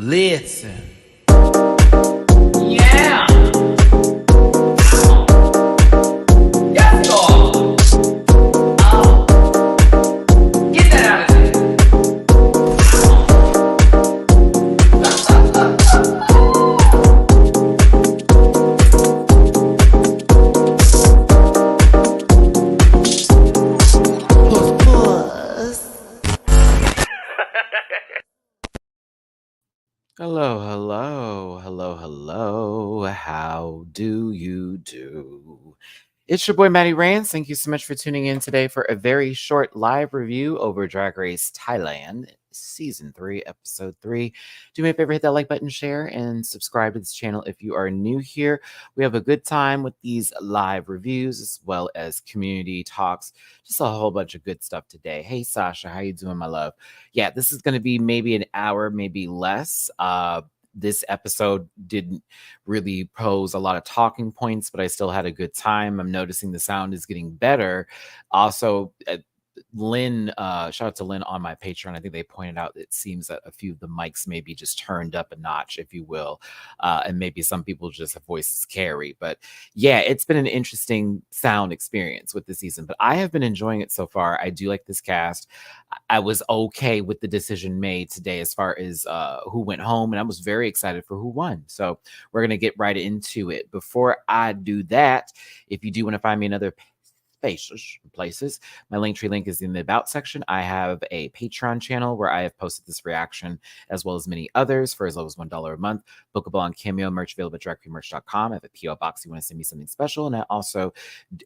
Listen. Yeah. Yes, Lord. Oh. Get that out of there. Hello. How do you do? It's your boy Matty-Rants. Thank you so much for tuning in today for a very short live review over Drag Race Thailand, Season 3, Episode 3. Do me a favor, hit that like button, share, and subscribe to this channel if you are new here. We have a good time with these live reviews as well as community talks. Just a whole bunch of good stuff today. Hey, Sasha, how you doing, my love? Yeah, this is going to be maybe an hour, maybe less. This episode didn't really pose a lot of talking points, but I still had a good time. I'm noticing the sound is getting better. Also, Lynn, shout out to Lynn on my Patreon. I think they pointed out it seems that a few of the mics maybe just turned up a notch, if you will. And maybe some people just have voices carry. But yeah, it's been an interesting sound experience with the season. But I have been enjoying it so far. I do like this cast. I was okay with the decision made today as far as who went home. And I was very excited for who won. So we're going to get right into it. Before I do that, if you do want to find me another places, my Linktree link is in the About section. I have a Patreon channel where I have posted this reaction as well as many others for as low as $1 a month. Bookable on Cameo, merch available at dragqueenmerch.com. I have a PO box. You want to send me something special, and I also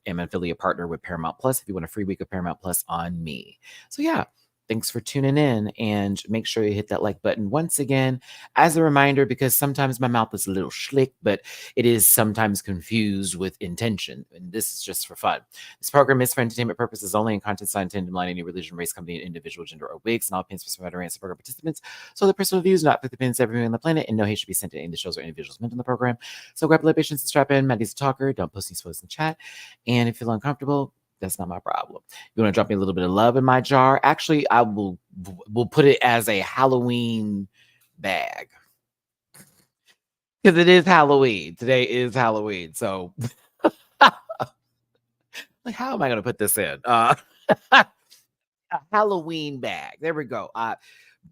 am an affiliate partner with Paramount Plus if you want a free week of Paramount Plus on me. So yeah, thanks for tuning in, and make sure you hit that like button once again as a reminder, because sometimes my mouth is a little slick, but it is sometimes confused with intention, and this is just for fun. This program is for entertainment purposes only, and content not intended to malign any religion, race, company, individual, gender, or wigs, and all opinions for MattyRants program participants. So the personal views not affect the opinions of everyone on the planet, and no hate should be sent to any of the shows or individuals meant on the program. So grab a libations and strap in. Matty's a talker. Don't post any spoilers in the chat, and if you feel uncomfortable, that's not my problem. You want to drop me a little bit of love in my jar? Actually, I will put it as a Halloween bag, because it is Halloween. Today is Halloween. So like, how am I going to put this in? A Halloween bag. There we go.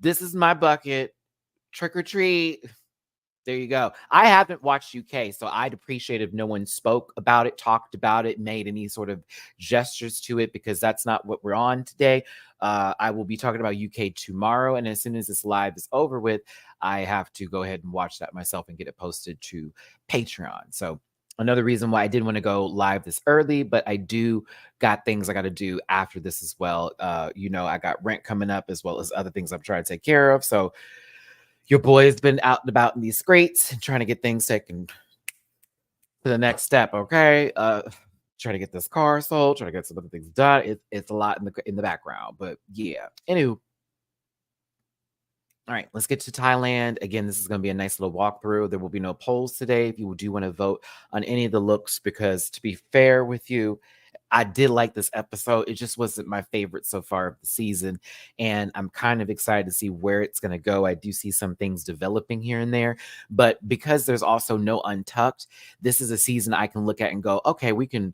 This is my bucket. Trick or treat. There you go. I haven't watched UK, so I'd appreciate if no one spoke about it, talked about it, made any sort of gestures to it, because that's not what we're on today. I will be talking about UK tomorrow, and as soon as this live is over with, I have to go ahead and watch that myself and get it posted to Patreon. So another reason why I didn't want to go live this early, but I do got things I got to do after this as well. I got rent coming up as well as other things I'm trying to take care of. So your boy has been out and about in these scrates and trying to get things taken to the next step. Okay. Trying to get this car sold, trying to get some other things done. It's a lot in the background, but yeah. Anywho. All right, let's get to Thailand. Again, this is going to be a nice little walkthrough. There will be no polls today if you do want to vote on any of the looks, because to be fair with you, I did like this episode. It just wasn't my favorite so far of the season, and I'm kind of excited to see where it's going to go. I do see some things developing here and there, but because there's also no Untucked, this is a season I can look at and go, okay, we can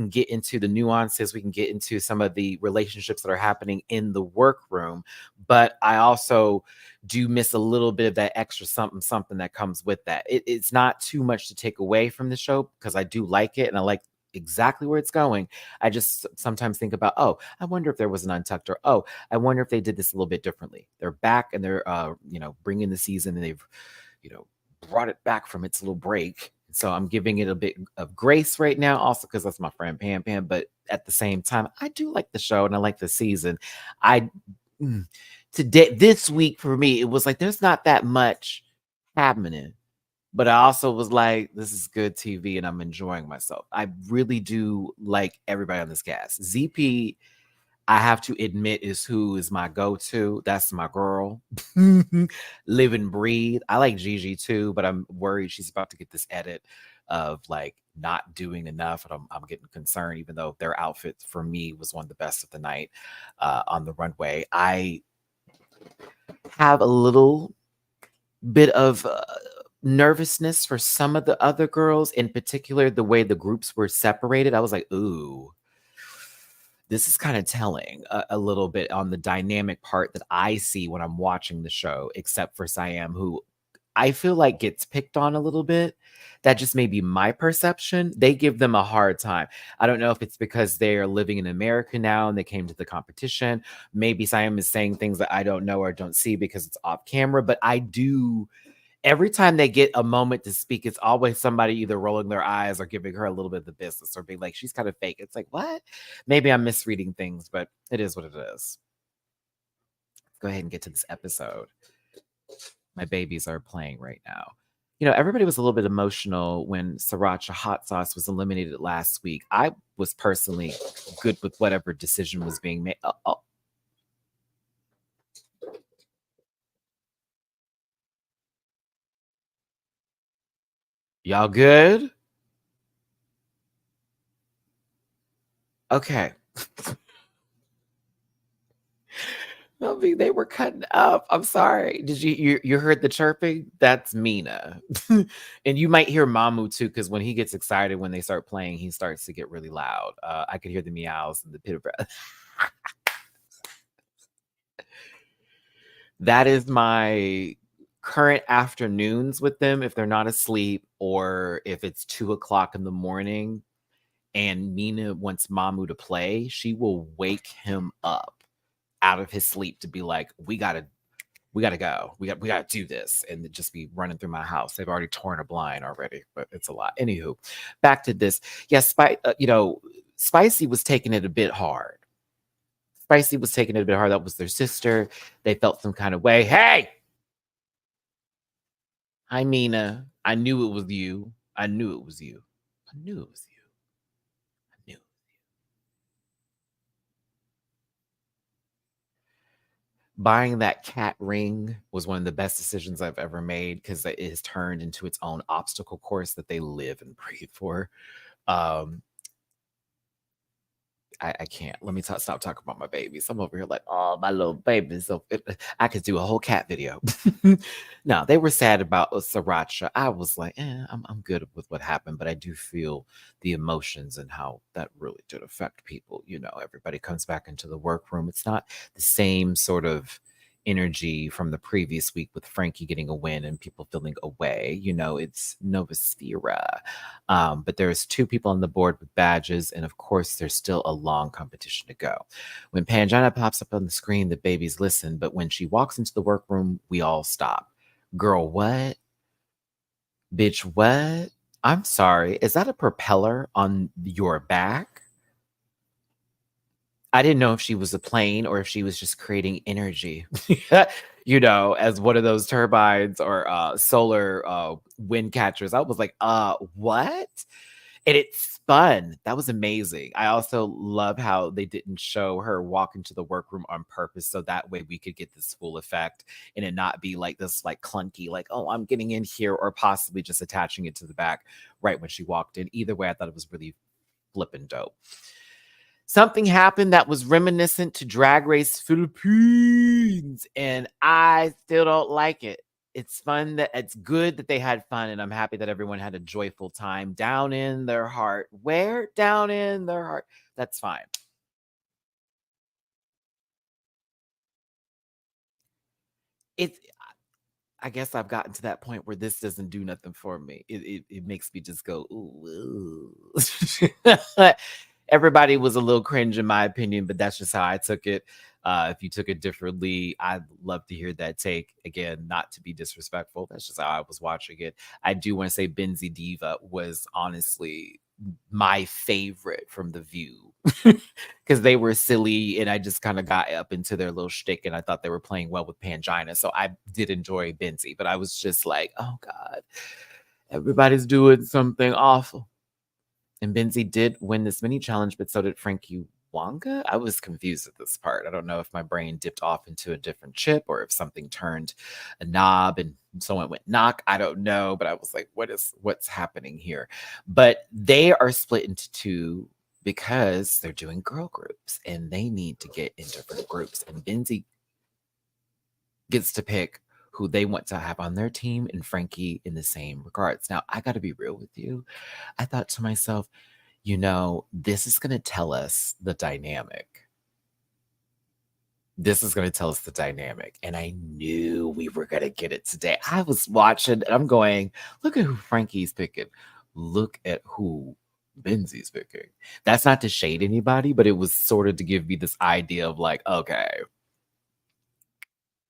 get into the nuances. We can get into some of the relationships that are happening in the workroom, but I also do miss a little bit of that extra something that comes with that. It's not too much to take away from the show, because I do like it and I like exactly where it's going. I just sometimes think about, oh, I wonder if there was an Untucked, or oh, I wonder if they did this a little bit differently. They're back and they're bringing the season, and they've brought it back from its little break. So I'm giving it a bit of grace right now, also because that's my friend Pam Pam. But at the same time, I do like the show and I like the season. Today, this week for me, it was like there's not that much happening, but I also was like, this is good TV and I'm enjoying myself. I really do like everybody on this cast. ZP, I have to admit, is who is my go-to. That's my girl. Live and breathe. I like Gigi too, but I'm worried she's about to get this edit of like not doing enough, and I'm getting concerned, even though their outfit for me was one of the best of the night on the runway. I have a little bit of nervousness for some of the other girls, in particular, the way the groups were separated. I was like, ooh, this is kind of telling a little bit on the dynamic part that I see when I'm watching the show, except for Siam, who I feel like gets picked on a little bit. That just may be my perception. They give them a hard time. I don't know if it's because they are living in America now and they came to the competition. Maybe Siam is saying things that I don't know or don't see because it's off camera, but I do. Every time they get a moment to speak, it's always somebody either rolling their eyes or giving her a little bit of the business or being like, she's kind of fake. It's like, what? Maybe I'm misreading things, but it is what it is. Go ahead and get to this episode. My babies are playing right now. You know, everybody was a little bit emotional when Sriracha Hot Sauce was eliminated last week. I was personally good with whatever decision was being made. Oh, y'all good? Okay. I mean, they were cutting up. I'm sorry. Did you heard the chirping? That's Mina. And you might hear Mamu too, because when he gets excited when they start playing, he starts to get really loud. I could hear the meows and the pit of breath. That is my current afternoons with them if they're not asleep or if it's 2 o'clock in the morning and Mina wants Mamu to play, she will wake him up out of his sleep to be like, we gotta go. We gotta do this, and just be running through my house. They've already torn a blind already, but it's a lot. Anywho, back to this. Yes, Spicy was taking it a bit hard. Spicy was taking it a bit hard. That was their sister. They felt some kind of way. Hey, hi Mina. I knew it was you. I knew it was you. I knew it was you. I knew. Buying that cat ring was one of the best decisions I've ever made because it has turned into its own obstacle course that they live and breathe for. Um, I can't. Let me stop talking about my babies. I'm over here like, oh, my little babies. So I could do a whole cat video. No, they were sad about Sriracha. I was like, I'm good with what happened, but I do feel the emotions and how that really did affect people. You know, everybody comes back into the workroom. It's not the same sort of energy from the previous week with Frankie getting a win and people feeling away. You know, it's Novasphere. But there's 2 people on the board with badges, and of course, there's still a long competition to go. When Pangina pops up on the screen, the babies listen, but when she walks into the workroom, we all stop. Girl, what? Bitch, what? I'm sorry. Is that a propeller on your back? I didn't know if she was a plane or if she was just creating energy, you know, as one of those turbines or solar wind catchers. I was like, what? And it spun. That was amazing. I also love how they didn't show her walk into the workroom on purpose. So that way we could get this full effect and it not be like this, like clunky, like, oh, I'm getting in here, or possibly just attaching it to the back right when she walked in. Either way, I thought it was really flippin' dope. Something happened that was reminiscent to Drag Race Philippines, and I still don't like it. It's fun that it's good that they had fun, and I'm happy that everyone had a joyful time down in their heart. Where? Down in their heart. That's fine. It's I guess I've gotten to that point where this doesn't do nothing for me. It makes me just go, ooh. Everybody was a little cringe in my opinion, but that's just how I took it. If you took it differently, I'd love to hear that take. Again, not to be disrespectful. That's just how I was watching it. I do want to say Benzie Diva was honestly my favorite from The View because they were silly and I just kind of got up into their little shtick and I thought they were playing well with Pangina. So I did enjoy Benzie, but I was just like, oh God, everybody's doing something awful. And Benzie did win this mini challenge, but so did Frankie Wonga. I was confused at this part. I don't know if my brain dipped off into a different chip or if something turned a knob and someone went knock. I don't know, but I was like, what's happening here? But they are split into 2 because they're doing girl groups and they need to get in different groups. And Benzie gets to pick who they want to have on their team, and Frankie in the same regards. Now, I got to be real with you. I thought to myself, this is going to tell us the dynamic. This is going to tell us the dynamic. And I knew we were going to get it today. I was watching and I'm going, look at who Frankie's picking. Look at who Benzie's picking. That's not to shade anybody, but it was sort of to give me this idea of like, okay,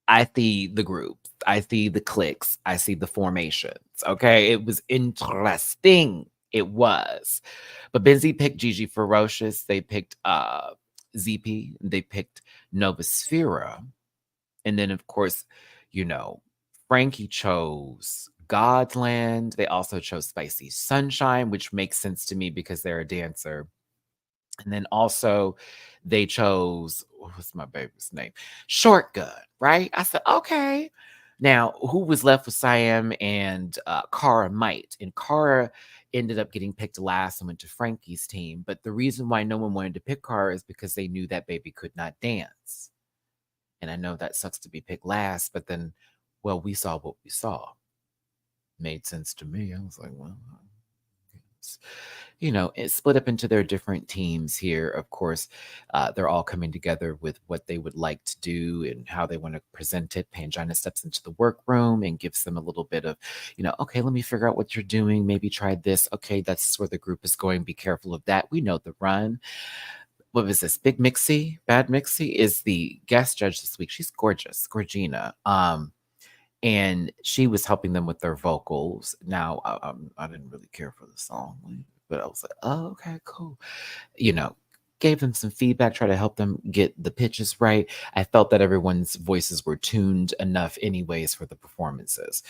I see the groups, I see the cliques, I see the formations. Okay. It was interesting. It was. But Benzie picked Gigi Ferocious. They picked ZP. They picked Novasphera. And then, of course, you know, Frankie chose God's Land. They also chose Spicy Sunshine, which makes sense to me because they're a dancer. And then also they chose, what's my baby's name? Short Gun, right? I said, okay. Now, who was left with Siam and Cara Might? And Cara ended up getting picked last and went to Frankie's team. But the reason why no one wanted to pick Cara is because they knew that baby could not dance. And I know that sucks to be picked last, but then, well, we saw what we saw. Made sense to me. I was like, well, it's split up into their different teams here. Of course, they're all coming together with what they would like to do and how they want to present it. Pangina steps into the workroom and gives them a little bit of, okay, let me figure out what you're doing. Maybe try this. Okay, that's where the group is going. Be careful of that. We know the run. What was this? Big Mixie, Bad Mixie is the guest judge this week. She's gorgeous, Gorgina. And she was helping them with their vocals. Now, I didn't really care for the song, but I was like, oh, okay, cool. Gave them some feedback, try to help them get the pitches right. I felt that everyone's voices were tuned enough anyways for the performances.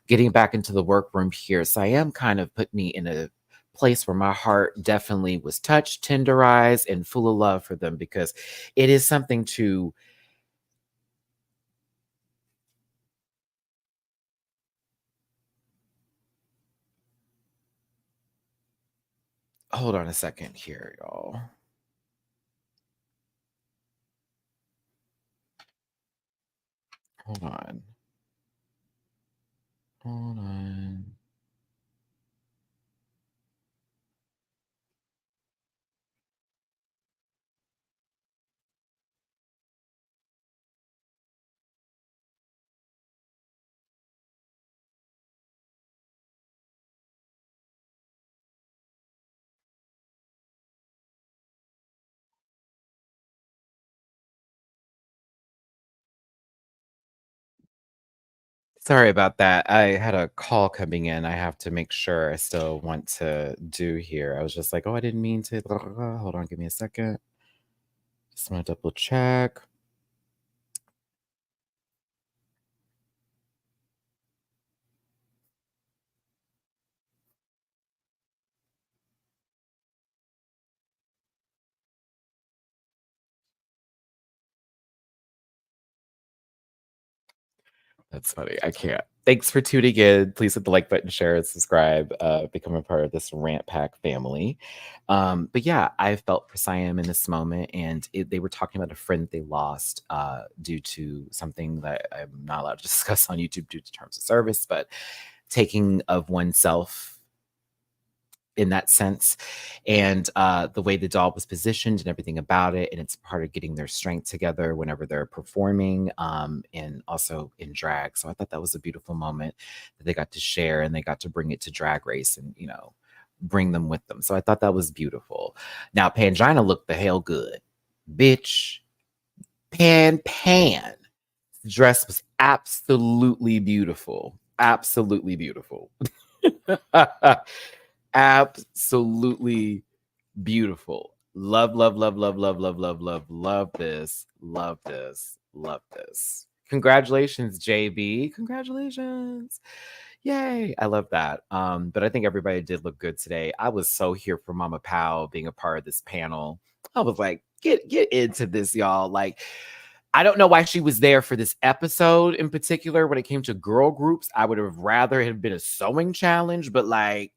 Getting back into the workroom here, Siam kind of put me in a place where my heart definitely was touched, tenderized, and full of love for them because it is something to hold on a second here, y'all. Hold on. Hold on. Sorry about that. I had a call coming in. I have to make sure I still want to do here. I was just like, oh, I didn't mean to. Hold on, give me a second. Just want to double check. That's funny. I can't. Thanks for tuning in. Please hit the like button, share, and subscribe. Become a part of this Rant Pack family. But yeah, I felt for Siam in this moment, and they were talking about a friend they lost due to something that I'm not allowed to discuss on YouTube due to terms of service, but taking of oneself in that sense, and the way the doll was positioned and everything about it, and it's part of getting their strength together whenever they're performing, and also in drag. So I thought that was a beautiful moment that they got to share, and they got to bring it to Drag Race, and bring them with them. So I thought that was beautiful. Now Pangina looked the hell good, bitch. Pan. The dress was absolutely beautiful, absolutely beautiful. Absolutely beautiful. Love, love, love, love, love, love, love, love this. Love this. Love this. Congratulations, JB. Congratulations. Yay. I love that. But I think everybody did look good today. I was so here for Mama Powell being a part of this panel. I was like, get into this, y'all. Like, I don't know why she was there for this episode in particular. When it came to girl groups, I would have rather have been a sewing challenge, but like,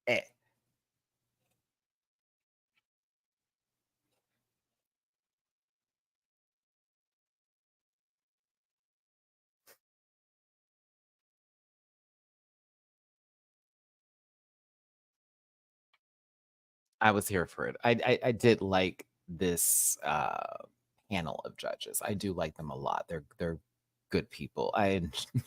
eh. I was here for it. I did like this panel of judges. I do like them a lot. They're good people.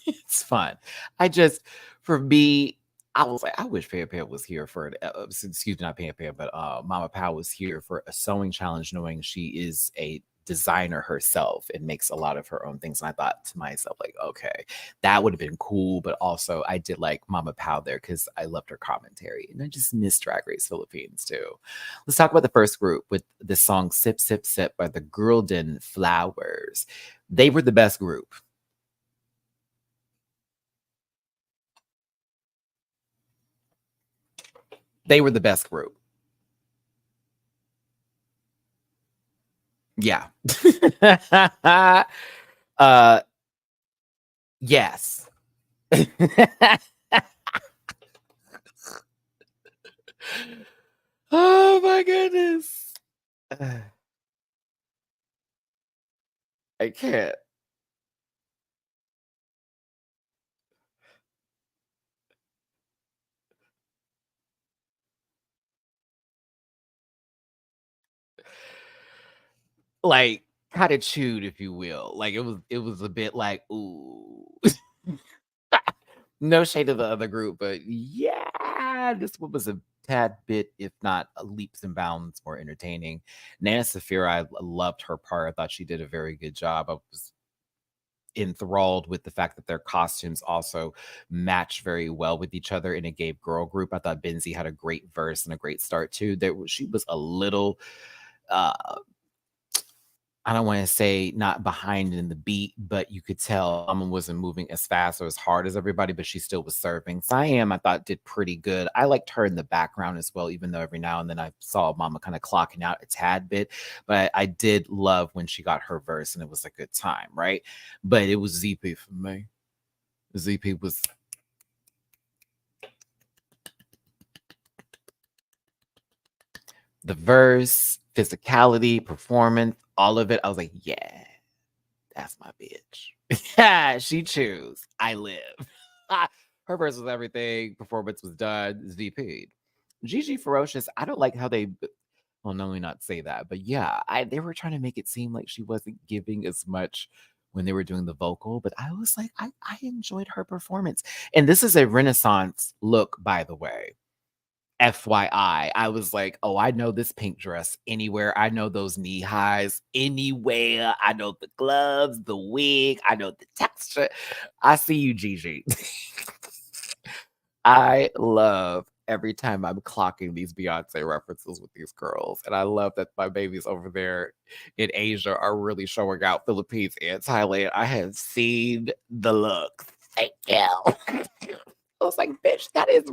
It's fun. I just for me, I was like, I wish Pam Pam was here for it. Excuse me, not Pam Pam, but Mama Pow was here for a sewing challenge, knowing she is a designer herself and makes a lot of her own things. And I thought to myself, like, okay, that would have been cool. But also, I did like Mama Pow there because I loved her commentary, and I just miss Drag Race Philippines too. Let's talk about the first group with the song "Sip Sip Sip" by the Girlden Flowers. They were the best group. They were the best group. Yeah. uh yes. Oh my goodness. I can't. Like kind of chewed, if you will. Like it was a bit like, ooh. No shade of the other group, but yeah, this one was a tad bit, if not a leaps and bounds more entertaining. Nana Saphira, I loved her part. I thought she did a very good job. I was enthralled with the fact that their costumes also match very well with each other in a gay girl group. I thought Benzie had a great verse and a great start too. She was a little uh I don't want to say not behind in the beat, but you could tell Mama wasn't moving as fast or as hard as everybody, but she still was serving. Siam, I thought, did pretty good. I liked her in the background as well, even though every now and then I saw Mama kind of clocking out a tad bit. But I did love when she got her verse and it was a good time, right? But it was ZP for me. ZP was the verse, physicality, performance, all of it. I was like, yeah. That's my bitch. Yeah, she choose. I live. Her verse was everything. Performance was done. VP'd. Gigi Ferocious, I don't like how they well, no, let me not say that. But yeah, they were trying to make it seem like she wasn't giving as much when they were doing the vocal. But I was like, I enjoyed her performance. And this is a Renaissance look, by the way. FYI, I was like, "Oh, I know this pink dress anywhere. I know those knee highs anywhere. I know the gloves, the wig. I know the texture. I see you, Gigi." I love every time I'm clocking these Beyonce references with these girls, and I love that my babies over there in Asia are really showing out Philippines and Thailand. I have seen the looks. Thank you. I was like, bitch, that is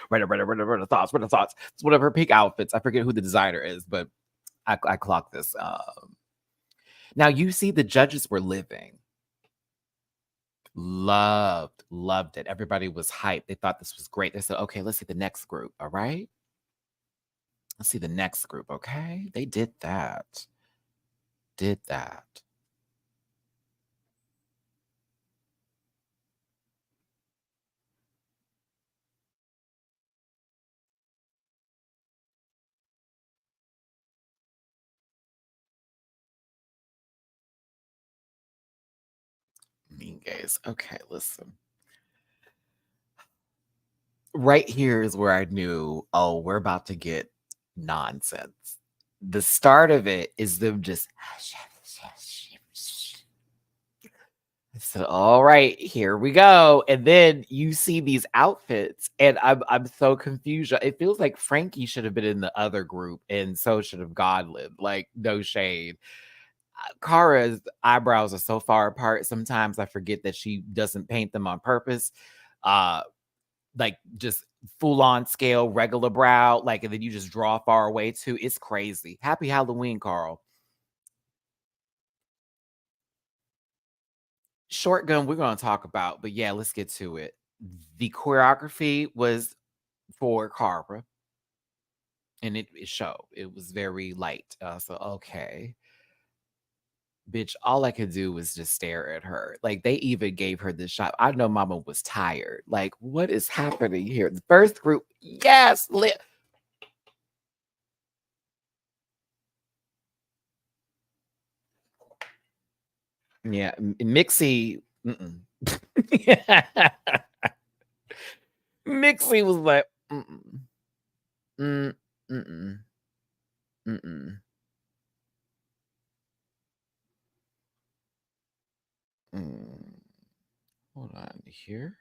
Renaissance. It's one of her pink outfits. I forget who the designer is, but I clocked this. Now you see the judges were living. Loved it. Everybody was hyped. They thought this was great. They said, okay, let's see the next group. All right. Let's see the next group. Okay. They did that. Did that. Mean gays. Okay, listen. Right here is where I knew, oh, we're about to get nonsense. The start of it is them just so all right, here we go. And then you see these outfits, and I'm so confused. It feels like Frankie should have been in the other group, and so should have Godlin. Like, no shade. Kara's eyebrows are so far apart. Sometimes I forget that she doesn't paint them on purpose. Uh like just full on scale, regular brow, like, and then you just draw far away too. It's crazy. Happy Halloween, Carl. Short gun, we're gonna talk about, but yeah, let's get to it. The choreography was for Cara, and it showed. It was very light. So okay, bitch, all I could do was just stare at her. Like they even gave her this shot. I know Mama was tired. Like, what is happening here? The first group, yes, lit. Yeah, Mixie, mm-mm. Mixie was like, mm-mm, mm, mm-mm, mm-mm, mm. Hold on here.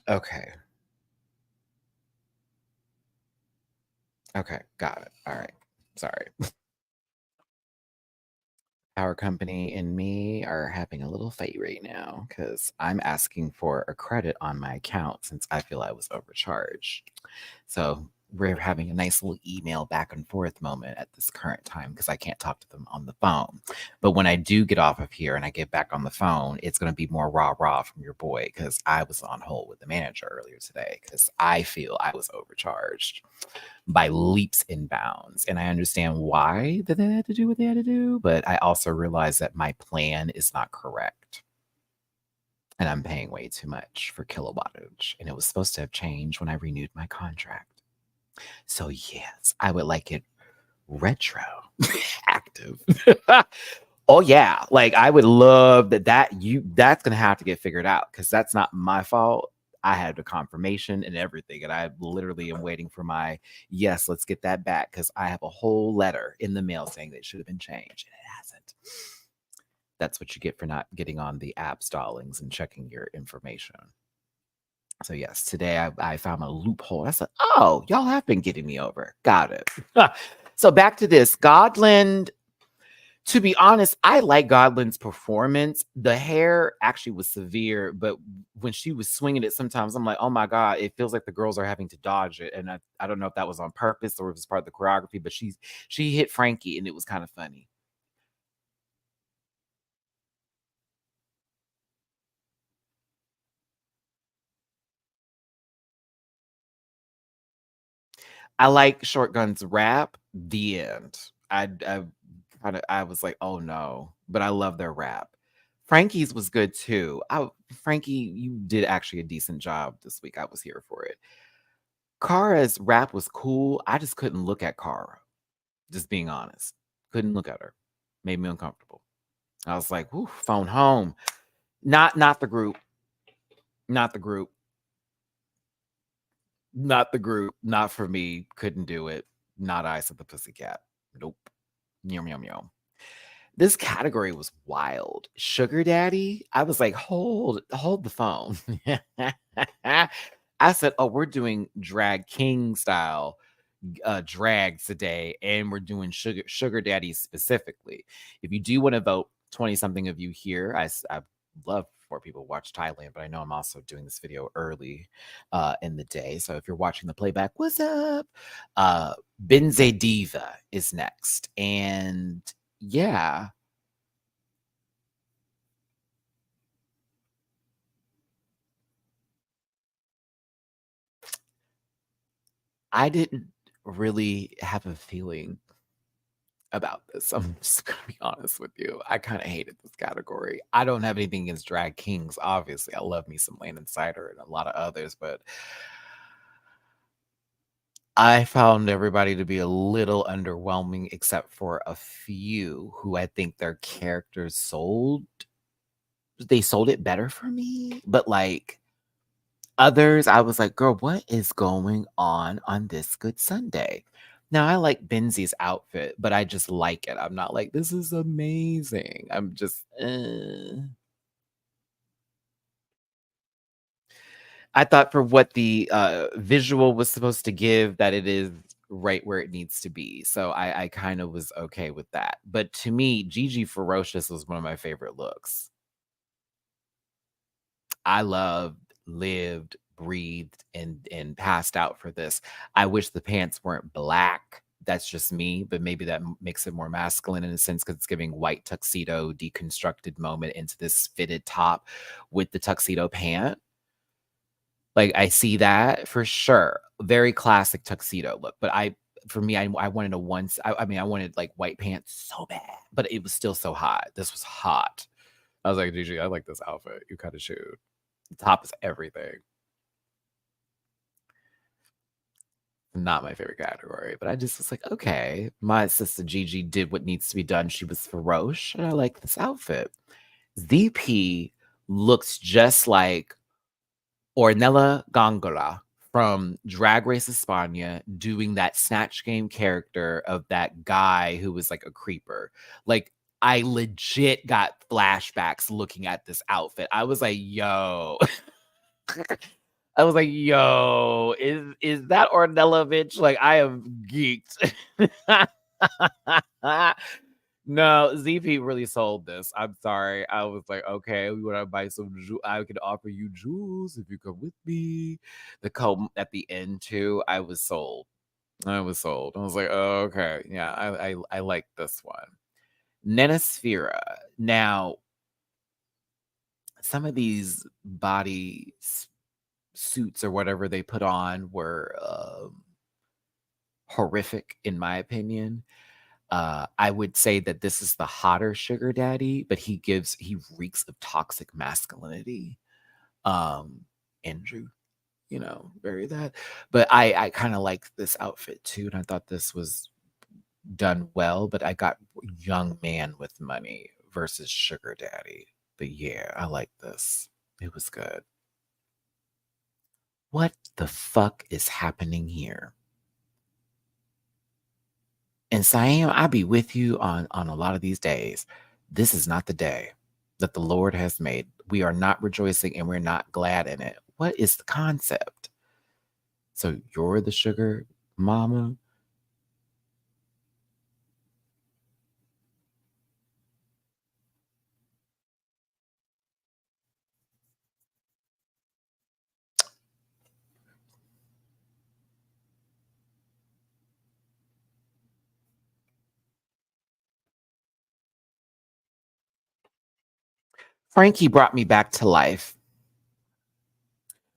Okay. Okay. Got it. All right. Sorry. Our company and me are having a little fight right now because I'm asking for a credit on my account since I feel I was overcharged. So we're having a nice little email back and forth moment at this current time because I can't talk to them on the phone. But when I do get off of here and I get back on the phone, it's going to be more rah rah from your boy because I was on hold with the manager earlier today because I feel I was overcharged by leaps and bounds. And I understand why that they had to do what they had to do, but I also realize that my plan is not correct. And I'm paying way too much for kilowattage. And it was supposed to have changed when I renewed my contract. So, yes, I would like it retro active. Oh yeah, like I would love that's gonna have to get figured out because that's not my fault. I had the confirmation and everything, and I literally am waiting for my yes, let's get that back because I have a whole letter in the mail saying that it should have been changed and it hasn't. That's what you get for not getting on the app stallings and checking your information. So yes, today I found a loophole. I said, "Oh, y'all have been getting me over. Got it." So back to this. Godland, to be honest, I like Godlin's performance. The hair actually was severe, but when she was swinging it, sometimes I'm like, oh my God, it feels like the girls are having to dodge it. And I don't know if that was on purpose or if it was part of the choreography, but she hit Frankie and it was kind of funny. I like Short Gun's rap. The end. I was like, oh no, but I love their rap. Frankie's was good too. Frankie, you did actually a decent job this week. I was here for it. Kara's rap was cool. I just couldn't look at Kara. Just being honest, couldn't look at her. Made me uncomfortable. I was like, "Ooh, phone home." Not the group. Not the group. Not the group. Not for me. Couldn't do it. Not Ice of the Pussycat. Nope. Yum yum yum. This category was wild. Sugar daddy. I was like, hold the phone. I said, oh, we're doing drag king style drags today, and we're doing sugar daddies specifically. If you do want to vote, 20 something of you here, I love for people to watch Thailand, but I know I'm also doing this video early in the day. So if you're watching the playback, what's up? Benze Diva is next. And yeah, I didn't really have a feeling about this. I'm just gonna be honest with you. I kind of hated this category. I don't have anything against drag kings. Obviously, I love me some Landon Cider and a lot of others, but I found everybody to be a little underwhelming, except for a few who I think their characters sold. They sold it better for me, but like others, I was like, girl, what is going on this good Sunday? Now I like Benzi's outfit, but I just like it. I'm not like, this is amazing. I'm just, I thought for what the visual was supposed to give, that it is right where it needs to be. So I kind of was okay with that. But to me, Gigi Ferocious was one of my favorite looks. I loved, lived, breathed, and passed out for this. I wish the pants weren't black. That's just me, but maybe that makes it more masculine in a sense because it's giving white tuxedo deconstructed moment into this fitted top with the tuxedo pant. Like I see that for sure. Very classic tuxedo look, but for me, I wanted a once. I mean, I wanted like white pants so bad, but it was still so hot. This was hot. I was like, Gigi, I like this outfit. You kind of shoot. The top is everything. Not my favorite category, but I just was like, okay. My sister Gigi did what needs to be done. She was ferocious, and I like this outfit. ZP looks just like Ornella Gongola from Drag Race España doing that Snatch Game character of that guy who was like a creeper. Like, I legit got flashbacks looking at this outfit. I was like, yo. I was like, yo, is that Ornella bitch? Like, I am geeked. No, ZP really sold this. I'm sorry. I was like, okay, we want to buy some I could offer you jewels if you come with me. The comb at the end too. I was sold. I was sold. I was like, oh, okay. Yeah, I like this one. Nenosphera. Now, some of these body suits or whatever they put on were horrific in my opinion. I would say that this is the hotter sugar daddy, but he reeks of toxic masculinity. Andrew, very that. But I kind of like this outfit too, and I thought this was done well, but I got young man with money versus sugar daddy. But yeah, I like this. It was good. What the fuck is happening here? And Siam, I be with you on a lot of these days. This is not the day that the Lord has made. We are not rejoicing and we're not glad in it. What is the concept? So you're the sugar mama? Frankie brought me back to life.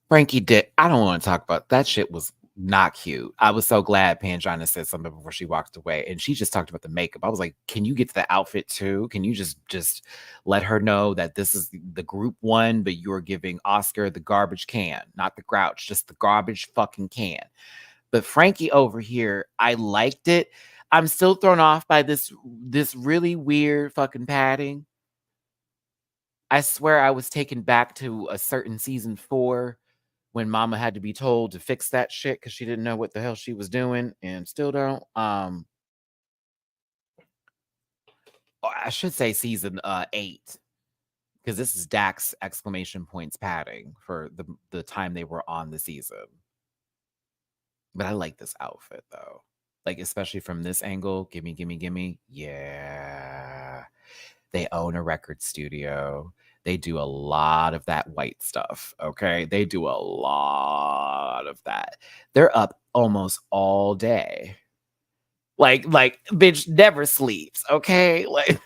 Frankie did. I don't want to talk about that shit was not cute. I was so glad Pangina said something before she walked away. And she just talked about the makeup. I was like, can you get to the outfit too? Can you just let her know that this is the group one, but you're giving Oscar the garbage can, not the grouch, just the garbage fucking can. But Frankie over here, I liked it. I'm still thrown off by this really weird fucking padding. I swear I was taken back to a certain season 4 when mama had to be told to fix that shit because she didn't know what the hell she was doing and still don't. I should say season 8 because this is Dax exclamation points padding for the time they were on the season. But I like this outfit though. Like, especially from this angle. Gimme, gimme, gimme. Yeah. They own a record studio. They do a lot of that white stuff. Okay. They do a lot of that. They're up almost all day. Like bitch never sleeps. Okay. Like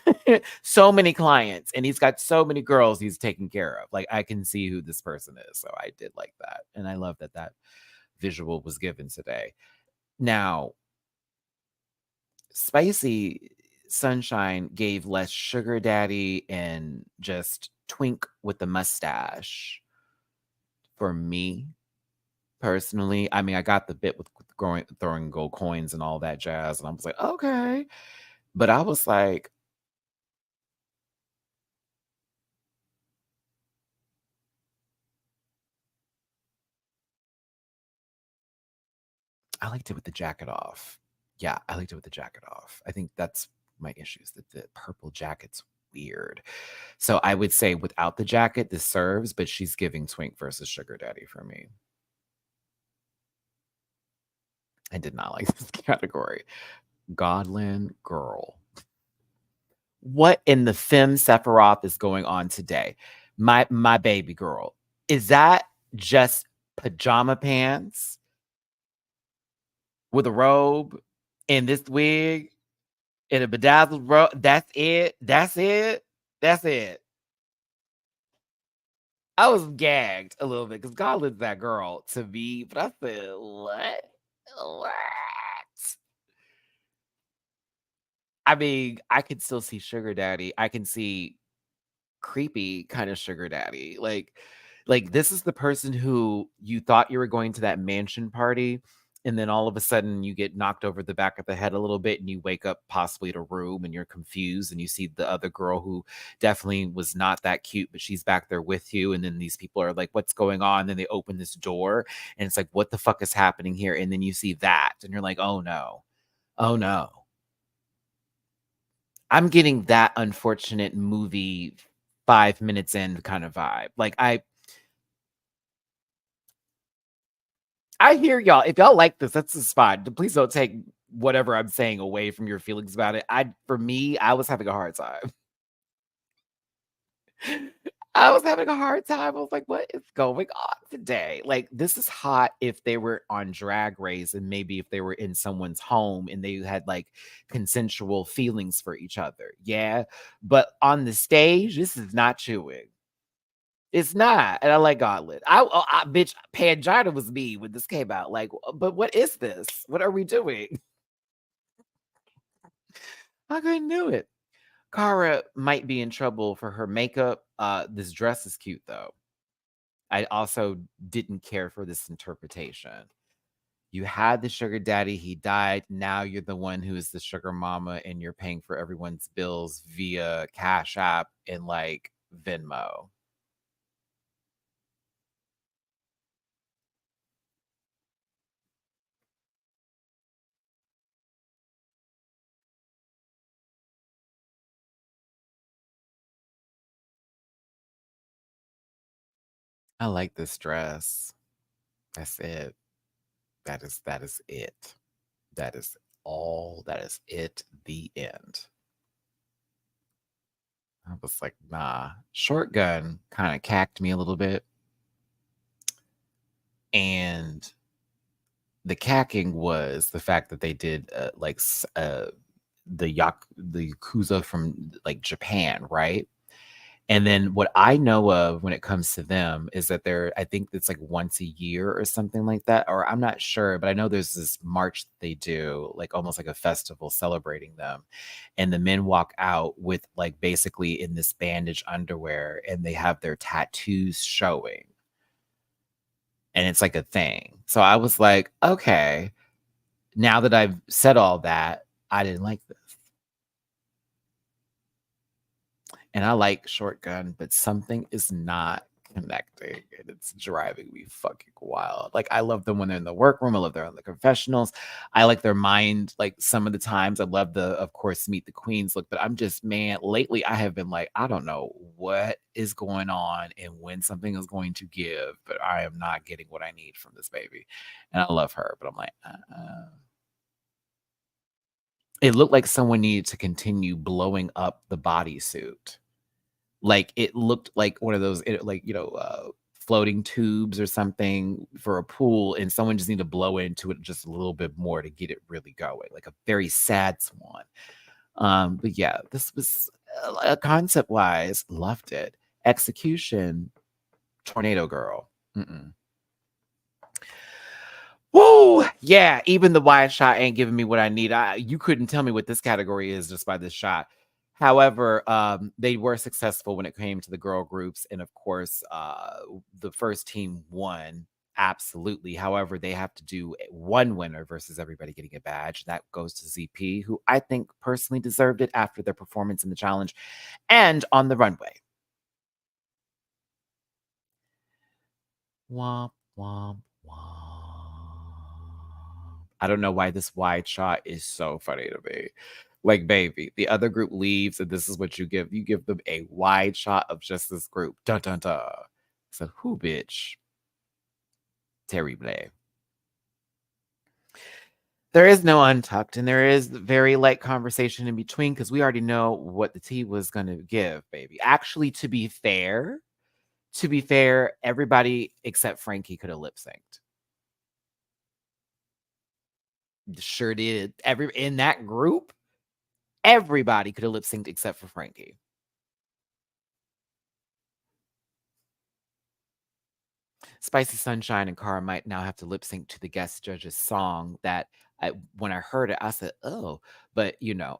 so many clients, and he's got so many girls he's taking care of. Like, I can see who this person is. So I did like that. And I love that visual was given today. Now, Spicy Sunshine gave less sugar daddy and just twink with the mustache for me personally. I mean, I got the bit with throwing gold coins and all that jazz, and I was like, okay. But I was like, I liked it with the jacket off. Yeah, I liked it with the jacket off. I think that's my issue is that the purple jacket's weird. So I would say without the jacket, this serves, but she's giving twink versus sugar daddy for me. I did not like this category. Godland girl. What in the Femme Sephiroth is going on today? My baby girl. Is that just pajama pants with a robe and this wig and a bedazzled robe? That's it. That's it. That's it. I was gagged a little bit because God is that girl to me, but I said, what? What? I mean, I could still see sugar daddy. I can see creepy kind of sugar daddy. Like this is the person who you thought you were going to that mansion party, and then all of a sudden you get knocked over the back of the head a little bit and you wake up possibly at a room and you're confused and you see the other girl who definitely was not that cute, but she's back there with you. And then these people are like, what's going on? And then they open this door and it's like, what the fuck is happening here? And then you see that and you're like, oh no, oh no. I'm getting that unfortunate movie 5 minutes in kind of vibe. Like, I hear y'all. If y'all like this, that's just fine. Please don't take whatever I'm saying away from your feelings about it. For me, I was having a hard time. I was having a hard time. I was like, "What is going on today?" Like, this is hot if they were on Drag Race and maybe if they were in someone's home and they had, like, consensual feelings for each other, yeah? But on the stage, this is not chewing. It's not, and I like Gauntlet. Bitch, Pangina was me when this came out, like, but what is this? What are we doing? I couldn't do it. Cara might be in trouble for her makeup. This dress is cute, though. I also didn't care for this interpretation. You had the sugar daddy, he died. Now you're the one who is the sugar mama, and you're paying for everyone's bills via Cash App and like Venmo. I like this dress. That's it. That is it. That is all. That is it. The end. I was like, nah. Short gun kind of cacked me a little bit. And the cacking was the fact that they did the Yakuza from like Japan, right? And then what I know of when it comes to them is that I think it's like once a year or something like that, or I'm not sure, but I know there's this march that they do, like almost like a festival celebrating them. And the men walk out with like basically in this bandage underwear and they have their tattoos showing. And it's like a thing. So I was like, okay, now that I've said all that, I didn't like this. And I like Short Gun, but something is not connecting, and it's driving me fucking wild. Like, I love them when they're in the workroom. I love them in the confessionals. I like their mind, like, some of the times. I love of course, Meet the Queens look, but I'm just, man, lately I have been like, I don't know what is going on and when something is going to give, but I am not getting what I need from this baby. And I love her, but I'm like, It looked like someone needed to continue blowing up the bodysuit. Like, it looked like one of those, like, floating tubes or something for a pool, and someone just need to blow into it just a little bit more to get it really going, like a very sad swan. But yeah, this was, concept-wise, loved it. Execution, tornado girl. Mm-mm. Woo! Yeah, even the wide shot ain't giving me what I need. You couldn't tell me what this category is just by this shot. However, they were successful when it came to the girl groups, and of course, the first team won absolutely. However, they have to do one winner versus everybody getting a badge. That goes to ZP, who I think personally deserved it after their performance in the challenge and on the runway. Womp womp womp. I don't know why this wide shot is so funny to me. Like, baby, the other group leaves, and this is what you give. You give them a wide shot of just this group. Dun dun dun. So who bitch? Terrible. There is no untucked, and there is very light conversation in between because we already know what the tea was gonna give, baby. Actually, to be fair, everybody except Frankie could have lip synced. Sure did. Every in that group, everybody could have lip synced except for Frankie. Spicy Sunshine and Cara might now have to lip sync to the guest judge's song that When I heard it, I said, "Oh," but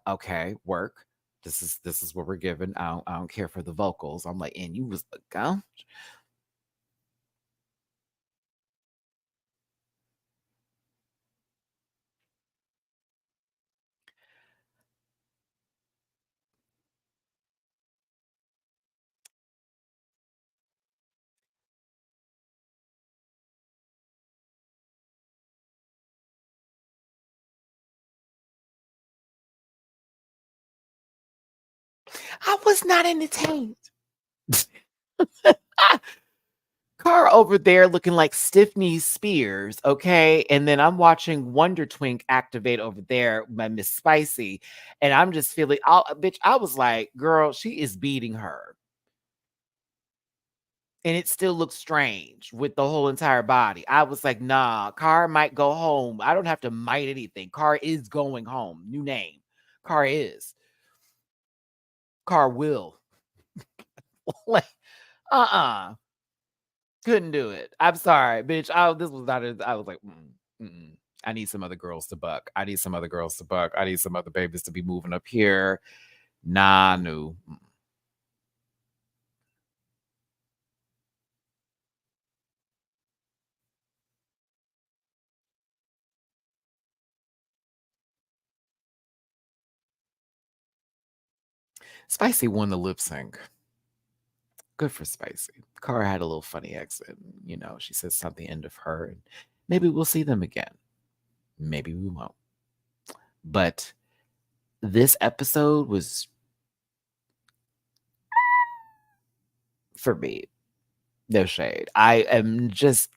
okay, work. This is what we're given. I don't care for the vocals. I'm like, and you was a gun. I was not entertained. Car over there looking like Stiffney Spears, okay? And then I'm watching Wonder Twink activate over there by Miss Spicy, and I'm just feeling, bitch. I was like, girl, she is beating her, and it still looks strange with the whole entire body. I was like, nah, Car might go home. I don't have to might anything. Car is going home. New name, Car is. Car will. Like, uh-uh. Couldn't do it. I'm sorry, bitch. This was not. I was like, mm. I need some other girls to buck. I need some other girls to buck. I need some other babies to be moving up here. Nah, no. Spicy won the lip sync. Good for Spicy. Cara had a little funny accent. She says something end of her, and maybe we'll see them again. Maybe we won't. But this episode was for me. No shade. I am just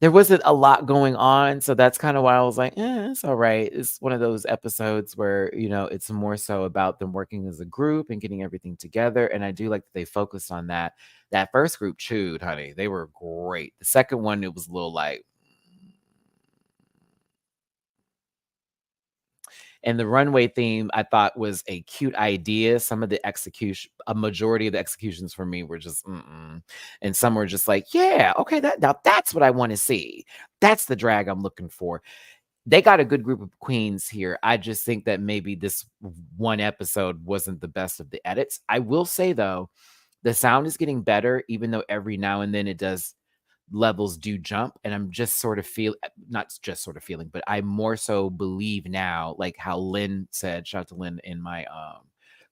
there wasn't a lot going on, so that's kinda why I was like, it's alright." It's one of those episodes where, it's more so about them working as a group and getting everything together, and I do like that they focused on that. That first group chewed, honey. They were great. The second one, it was a little like and the runway theme I thought was a cute idea. Some of the execution a majority of the executions for me were just, mm-mm, and some were just like, "Yeah, okay, that's what I wanna see. That's the drag I'm looking for." They got a good group of queens here. I just think that maybe this one episode wasn't the best of the edits. I will say, though, the sound is getting better, even though every now and then it does levels do jump, and I'm just sort of not just sort of feeling, but I more so believe now, like how Lynn said, shout out to Lynn in my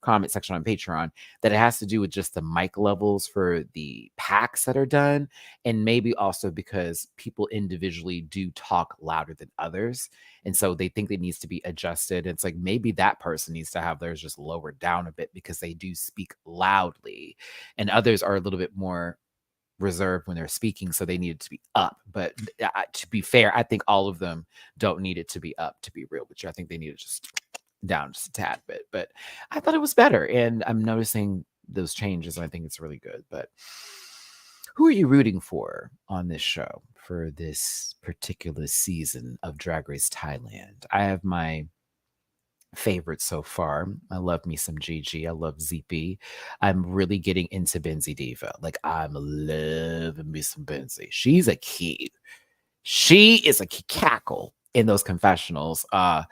comment section on Patreon, that it has to do with just the mic levels for the packs that are done, and maybe also because people individually do talk louder than others, and so they think it needs to be adjusted. It's like maybe that person needs to have theirs just lowered down a bit because they do speak loudly, and others are a little bit more reserved when they're speaking, so they need it to be up. But to be fair, I think all of them don't need it to be up, to be real with you. I think they need it just down just a tad bit. But I thought it was better, and I'm noticing those changes. And I think it's really good. But who are you rooting for on this show for this particular season of Drag Race Thailand? I have my favorite so far. I love me some Gigi. I love ZP. I'm really getting into Benzie Diva. Like I'm loving me some Benzie. She's a key. She is a cackle in those confessionals. I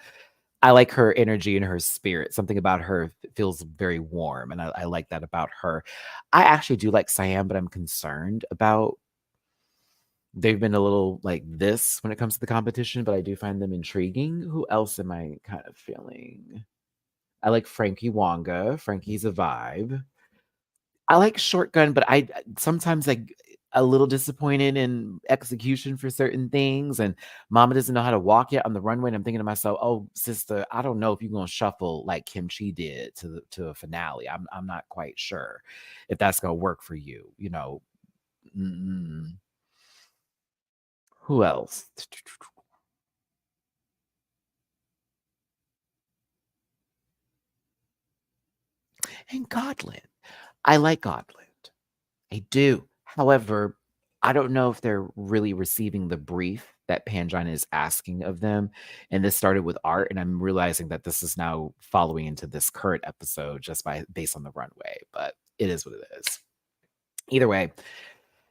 like her energy and her spirit. Something about her feels very warm, and I like that about her. I actually do like Siam, but I'm concerned about they've been a little like this when it comes to the competition, but I do find them intriguing. Who else am I kind of feeling? I like Frankie Wonga. Frankie's a vibe. I like Shotgun, but I sometimes like a little disappointed in execution for certain things. And Mama doesn't know how to walk yet on the runway. And I'm thinking to myself, "Oh, sister, I don't know if you're gonna shuffle like Kimchi did to a finale. I'm not quite sure if that's gonna work for you. Mm-mm. Who else? And Godland. I like Godland. I do. However, I don't know if they're really receiving the brief that Pangina is asking of them. And this started with art, and I'm realizing that this is now following into this current episode just by based on the runway. But it is what it is. Either way,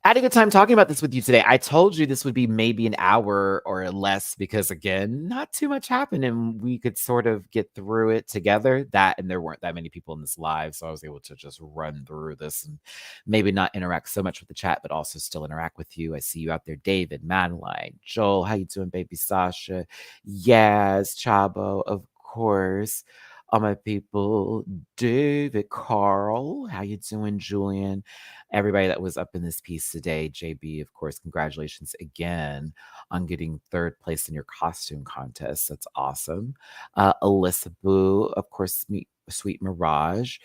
I had a good time talking about this with you today. I told you this would be maybe an hour or less because, again, not too much happened and we could sort of get through it together. That and there weren't that many people in this live, so I was able to just run through this and maybe not interact so much with the chat, but also still interact with you. I see you out there, David, Madeline, Joel. How you doing, baby Sasha? Yaz, Chabo, of course. All my people, David, Carl. How you doing, Julian? Everybody that was up in this piece today. JB, of course, congratulations again on getting third place in your costume contest. That's awesome. Alyssa Boo, of course, Sweet Mirage.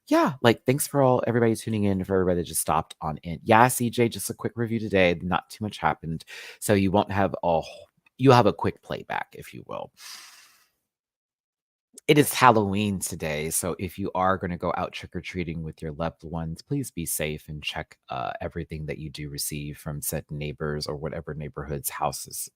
Yeah, like thanks for all everybody tuning in, for everybody that just stopped on in. Yeah, CJ, just a quick review today. Not too much happened. So you won't have you'll have a quick playback, if you will. It is Halloween today, so if you are gonna go out trick-or-treating with your loved ones, please be safe and check, everything that you do receive from said neighbors or whatever neighborhood houses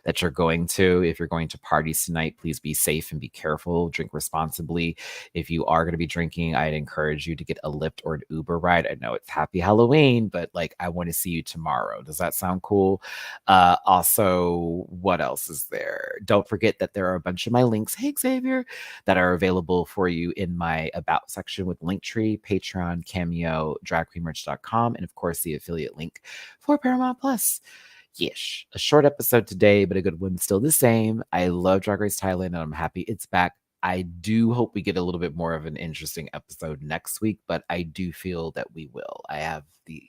that you're going to. If you're going to parties tonight, please be safe and be careful, drink responsibly. If you are gonna be drinking, I'd encourage you to get a Lyft or an Uber ride. I know it's Happy Halloween, but, like, I wanna see you tomorrow. Does that sound cool? Also, what else is there? Don't forget that there are a bunch of my links, hey Xavier, that are available for you in my About section with Linktree, Patreon, Cameo, dragqueenmerch.com, and of course the affiliate link for Paramount Plus. Yes, a short episode today, but a good one still the same. I love Drag Race Thailand, and I'm happy it's back. I do hope we get a little bit more of an interesting episode next week, but I do feel that we will. I have the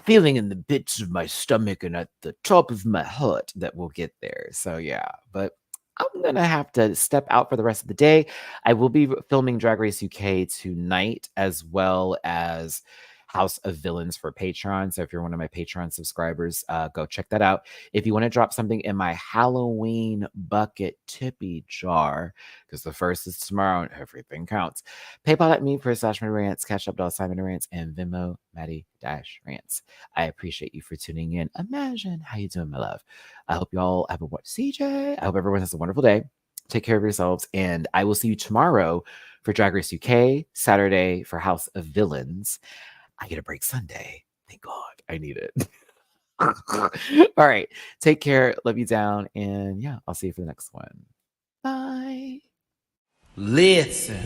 feeling in the bits of my stomach and at the top of my heart that we'll get there. So yeah, but I'm gonna have to step out for the rest of the day. I will be filming Drag Race UK tonight, as well as House of Villains for Patreon. So if you're one of my Patreon subscribers, go check that out. If you want to drop something in my Halloween bucket tippy jar, because the first is tomorrow and everything counts. PayPal at me for /MattyRants, Cash App $MattyRants, and Venmo Matty-Rants. I appreciate you for tuning in. Imagine, how you doing, my love? I hope you all have a CJ. I hope everyone has a wonderful day. Take care of yourselves, and I will see you tomorrow for Drag Race UK, Saturday for House of Villains. I get a break Sunday. Thank God. I need it. All right. Take care. Love you down. And yeah, I'll see you for the next one. Bye. Listen.